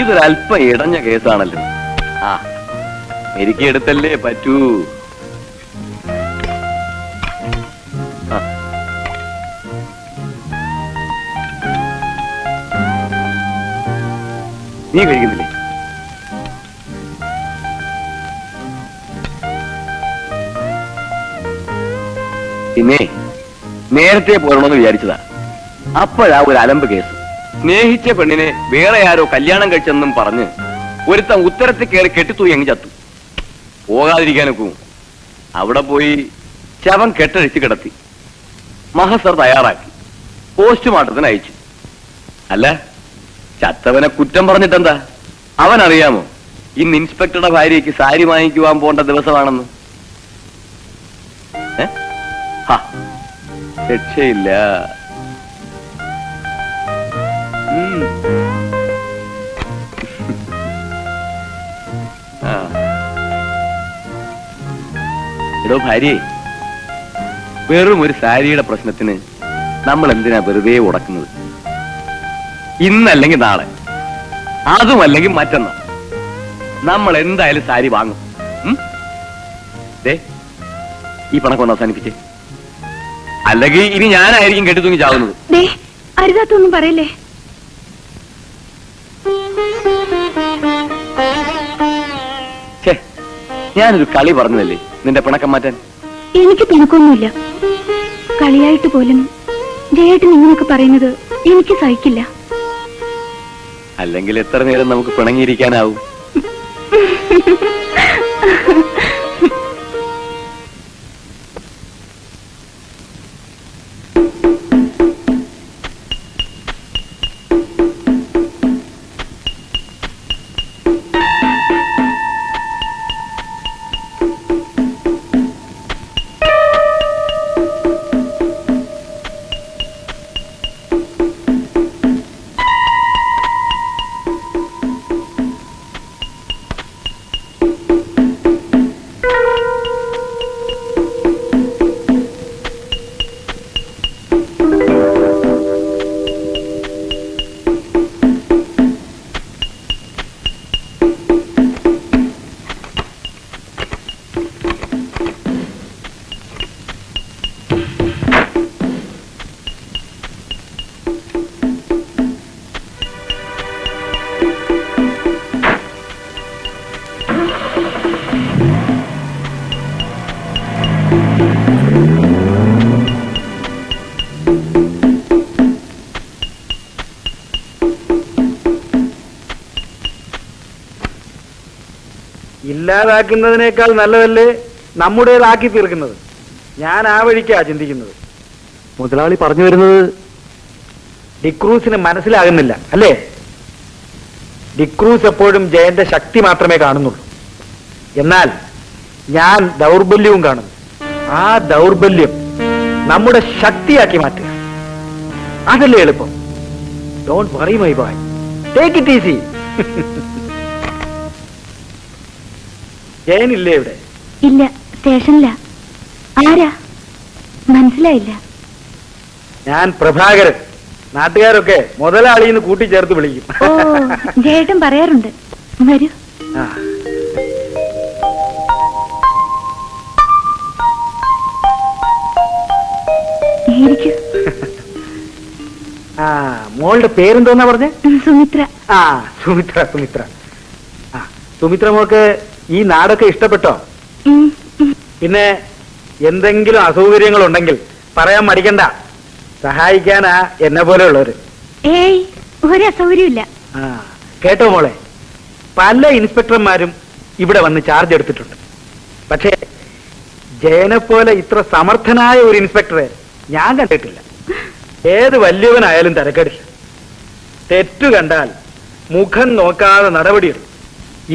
ഇതൊരല്പം ഇടഞ്ഞ കേസാണല്ലോ. ആ, എനിക്ക് എടുത്തല്ലേ പറ്റൂ. നീ കഴിക്കുന്നില്ലേ? പിന്നെ നേരത്തെ പോരണമെന്ന് വിചാരിച്ചതാ. അപ്പോഴാ ഒരു അലമ്പ് കേസ്. സ്നേഹിച്ച പെണ്ണിനെ വേറെ ആരോ കല്യാണം കഴിച്ചെന്നും പറഞ്ഞ് ഒരുത്തൻ ഉത്തരത്തിൽ കയറി കെട്ടിത്തൂയി അങ്ങ് ചത്തു. പോകാതിരിക്കാനൊക്കെ അവിടെ പോയി ശവം കെട്ടഴിച്ച് കിടത്തി. മഹസർ തയ്യാറാക്കി പോസ്റ്റ്മോർട്ടത്തിന് അയച്ചു. അല്ല, ചത്തവനെ കുറ്റം പറഞ്ഞിട്ടെന്താ? അവനറിയാമോ ഇന്ന് ഇൻസ്പെക്ടറുടെ ഭാര്യയ്ക്ക് സാരി വാങ്ങിക്കുവാൻ പോണ്ട ദിവസമാണെന്ന്? രക്ഷയില്ല. എടോ ഭാര്യയെ, വെറും ഒരു സാരിയുടെ പ്രശ്നത്തിന് നമ്മൾ എന്തിനാ വെറുതെ ഉടക്കുന്നത്? ഇന്നല്ലെങ്കിൽ നാളെ, അതുമല്ലെങ്കിൽ മറ്റന്നാൾ നമ്മൾ എന്തായാലും സാരി വാങ്ങും. ഈ പണക്കൊണ്ട് അവസാനിപ്പിച്ചേ, അല്ലെങ്കിൽ ഇനി ഞാനായിരിക്കും കെട്ടിത്തൂങ്ങി ചാവുന്നത്. അരുതാത്തൊന്നും പറയല്ലേ. ഞാനൊരു കളി പറഞ്ഞതല്ലേ നിന്റെ പിണക്കം മാറ്റാൻ. എനിക്ക് പിണക്കൊന്നുമില്ല. കളിയായിട്ട് പോലും ജയേട്ടൻ ഇങ്ങനൊക്കെ പറയുന്നത് എനിക്ക് സഹിക്കില്ല. അല്ലെങ്കിൽ എത്ര നേരം നമുക്ക് പിണങ്ങിയിരിക്കാനാവും? ഇല്ലാതാക്കുന്നതിനേക്കാൾ നല്ലതല്ലേ നമ്മുടേതാക്കി തീർക്കുന്നത്? ഞാൻ ആ വഴിക്കാ ചിന്തിക്കുന്നത്. മുതലാളി പറഞ്ഞു വരുന്നത് ഡിക്രൂസിന് മനസ്സിലാകുന്നില്ല അല്ലേ? ഡിക്രൂസ് എപ്പോഴും ജയന്റെ ശക്തി മാത്രമേ കാണുന്നുള്ളൂ. എന്നാൽ ഞാൻ ദൗർബല്യവും കാണുന്നു. ആ ദൗർബല്യം നമ്മുടെ ശക്തിയാക്കി മാറ്റുക, അതല്ലേ എളുപ്പം. Don't worry my boy, take it easy. ജയനില്ലേ ഇവിടെ? ഇല്ല, സ്റ്റേഷനില. ആരാ? മനസ്സിലായില്ല. ഞാൻ പ്രഭാകരൻ. നാട്ടുകാരൊക്കെ മുതലാളിന്ന് കൂട്ടിച്ചേർത്ത് വിളിക്കും. ജയേട്ടൻ പറയാറുണ്ട്. വരൂ. മോളുടെ പേരെന്തോന്നാ പറഞ്ഞേ? സുമിത്ര. സുമിത്ര. സുമിത്ര സുമിത്ര മോൾക്ക് ഈ നാടൊക്കെ ഇഷ്ടപ്പെട്ടോ? പിന്നെ എന്തെങ്കിലും അസൗകര്യങ്ങൾ ഉണ്ടെങ്കിൽ പറയാൻ മടിക്കണ്ട. സഹായിക്കാനാ എന്നെ പോലെ ഉള്ളവര്. ഏയ്, ഒരു അസൗകര്യമില്ല. കേട്ടോ മോളെ, പല ഇൻസ്പെക്ടർമാരും ഇവിടെ വന്ന് ചാർജ് എടുത്തിട്ടുണ്ട്. പക്ഷേ ജയനെ പോലെ ഇത്ര സമർത്ഥനായ ഒരു ഇൻസ്പെക്ടറെ ഞാൻ കണ്ടിട്ടില്ല. ഏത് വലിയവനായാലും തിരക്കടില്ല. തെറ്റു കണ്ടാൽ മുഖം നോക്കാതെ നടപടിയെടുക്കും.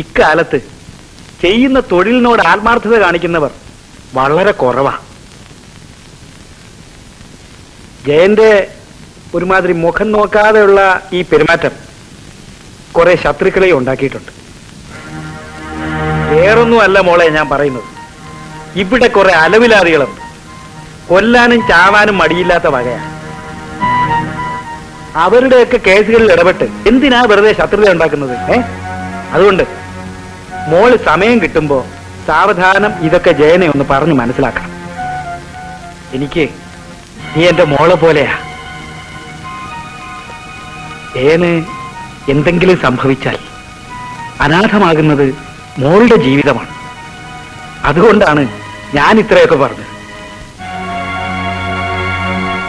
ഇക്കാലത്ത് ചെയ്യുന്ന തൊഴിലിനോട് ആത്മാർത്ഥത കാണിക്കുന്നവർ വളരെ കുറവാ. ജയന്റെ ഒരുമാതിരി മുഖം നോക്കാതെയുള്ള ഈ പെരുമാറ്റം കുറെ ശത്രുക്കളെ ഉണ്ടാക്കിയിട്ടുണ്ട്. വേറൊന്നുമല്ല മോളെ ഞാൻ പറയുന്നത്. ഇവിടെ കുറെ അലവിലാദികളുണ്ട്. കൊല്ലാനും ചാവാനും മടിയില്ലാത്ത വകയാണ്. അവരുടെയൊക്കെ കേസുകളിൽ ഇടപെട്ട് എന്തിനാ വെറുതെ ശത്രുത ഉണ്ടാക്കുന്നത്? അതുകൊണ്ട് മോള് സമയം കിട്ടുമ്പോ സാവധാനം ഇതൊക്കെ ജയനെ ഒന്ന് പറഞ്ഞു മനസ്സിലാക്കണം. എനിക്ക് നീ എന്റെ മോളെ പോലെയാ. ജയന് എന്തെങ്കിലും സംഭവിച്ചാൽ അനാഥമാകുന്നത് മോളുടെ ജീവിതമാണ്. അതുകൊണ്ടാണ് ഞാൻ ഇത്രയൊക്കെ പറഞ്ഞത്.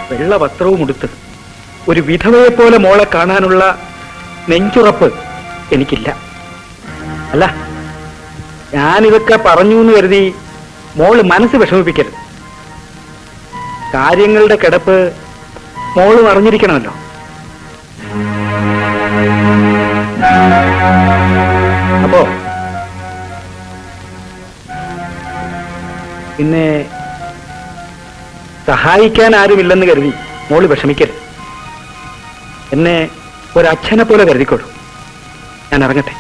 വെള്ള വസ്ത്രവും ഉടുത്ത് ഒരു വിധവയെ പോലെ മോളെ കാണാനുള്ള നെഞ്ചുറപ്പ് എനിക്കില്ല. അല്ല, ഞാനിതൊക്കെ പറഞ്ഞു എന്ന് കരുതി മോള് മനസ്സ് വിഷമിപ്പിക്കരുത്. കാര്യങ്ങളുടെ കിടപ്പ് മോളും അറിഞ്ഞിരിക്കണമല്ലോ. അപ്പോ പിന്നെ സഹായിക്കാൻ ആരുമില്ലെന്ന് കരുതി മോള് വിഷമിക്കരുത്. എന്നെ ഒരച്ഛനെ പോലെ കരുതിക്കോളൂ. ഞാൻ ഇറങ്ങട്ടെ.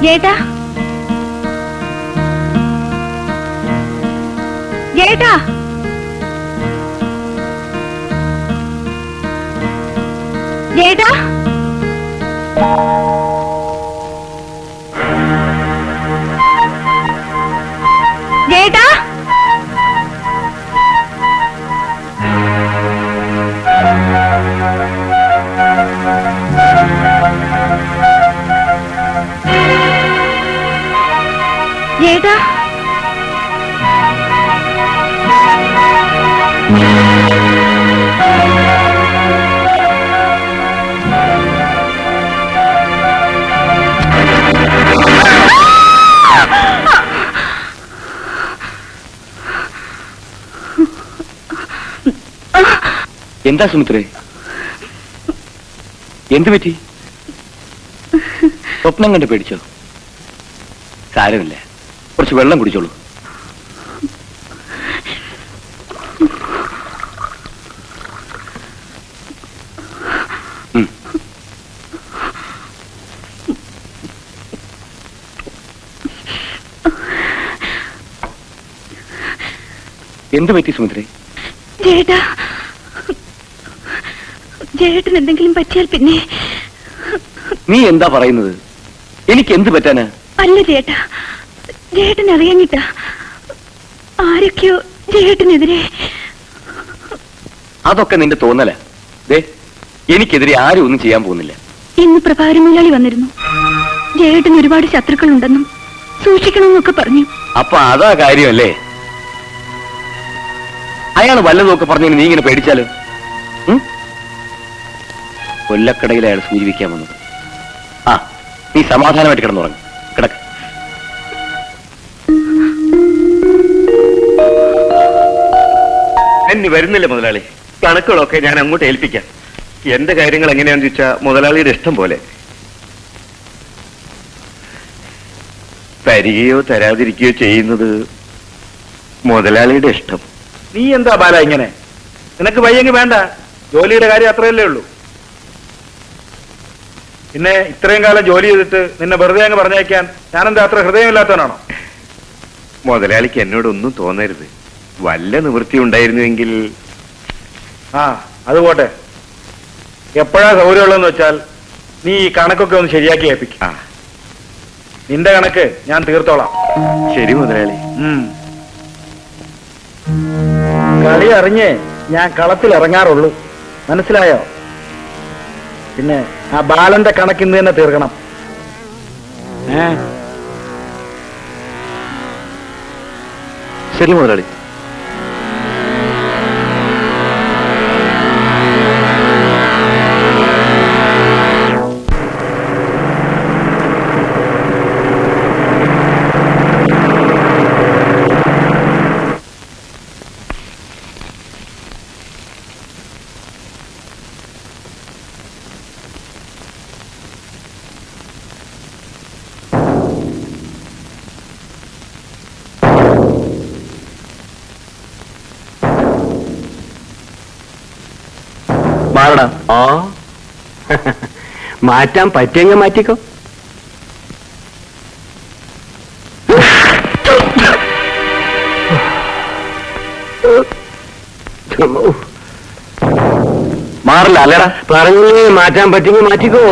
ജേട്ടാ, ജേട്ടാ, ജേട്ടാ, ജേട്ടാ, ജേട്ടാ, എന്താ സുമിത്രേ, എന്തു പറ്റി? സ്വപ്നം കണ്ട് പേടിച്ചോ? സാരമില്ല, കുറച്ച് വെള്ളം കുടിച്ചോളൂ. എന്തു പറ്റി സുമിത്രേ? ജേട്ടാ, ജേട്ടന് എന്തെങ്കിലും പറ്റിയാൽ പിന്നെ? നീ എന്താ പറയുന്നത്? എനിക്ക് എന്ത് പറ്റാനാ? അല്ല ചേട്ടാ, ജേട്ടൻ അറിയാഞ്ഞിട്ടാ. ആരൊക്കെയോ ജേട്ടനെതിരെ. അതൊക്കെ നിന്റെ തോന്നല. എനിക്കെതിരെ ആരും ഒന്നും ചെയ്യാൻ പോകുന്നില്ല. ഇന്ന് പ്രഭാകരൻ മുതലാളി വന്നിരുന്നു. ജേട്ടന് ഒരുപാട് ശത്രുക്കളുണ്ടെന്നും സൂക്ഷിക്കണമെന്നൊക്കെ പറഞ്ഞു. അപ്പൊ അതാ കാര്യമല്ലേ? അയാൾ വല്ലതൊക്കെ പറഞ്ഞു നീ ഇങ്ങനെ പേടിച്ചാലോ? കൊല്ലക്കടയിൽ അയാൾ സൂചിപ്പിക്കാൻ വന്നത്. ആ, നീ സമാധാനമായിട്ട് കിടന്നുറങ്ങും. കിടക്ക. എന്നെ വരുന്നില്ല മുതലാളി. കണക്കുകളൊക്കെ ഞാൻ അങ്ങോട്ട് ഏൽപ്പിക്കാം. എന്റെ കാര്യങ്ങൾ എങ്ങനെയാന്ന് ചോദിച്ചാ മുതലാളിയുടെ ഇഷ്ടം പോലെ. തരികയോ തരാതിരിക്കുകയോ ചെയ്യുന്നത് മുതലാളിയുടെ ഇഷ്ടം. നീ എന്താ ബാല ഇങ്ങനെ? നിനക്ക് വയ്യെങ്കിൽ വേണ്ട. ജോലിയുടെ കാര്യം അത്രയല്ലേ ഉള്ളൂ. പിന്നെ ഇത്രയും കാലം ജോലി ചെയ്തിട്ട് നിന്നെ വെറുതെ അങ്ങ് പറഞ്ഞയക്കാൻ ഞാനെന്താ അത്ര ഹൃദയമില്ലാത്തവനാണോ? മുതലാളിക്ക് എന്നോടൊന്നും തോന്നരുത്. വല്ല നിവൃത്തി ഉണ്ടായിരുന്നുവെങ്കിൽ. ആ, അത് പോട്ടെ. എപ്പോഴാ സൗകര്യമുള്ളതെന്ന് വെച്ചാൽ നീ ഈ കണക്കൊക്കെ ഒന്ന് ശരിയാക്കി ഏൽപ്പിക്കും. നിന്റെ കണക്ക് ഞാൻ തീർത്തോളാം. ശരി മുതലാളി. കളി അറിഞ്ഞേ ഞാൻ കളത്തിൽ ഇറങ്ങാറുള്ളൂ, മനസ്സിലായോ? പിന്നെ ആ ബാലന്റെ കണക്കിന്ന് തന്നെ തീർക്കണം. ശരി മുതലാളി. മാറടാ. ഓ മാറ്റാൻ പറ്റിയെങ്കിൽ മാറ്റിക്കോ. മാറില്ല അല്ലേടാ. പറഞ്ഞില്ലേ മാറ്റാൻ പറ്റിയെങ്കിൽ മാറ്റിക്കോ.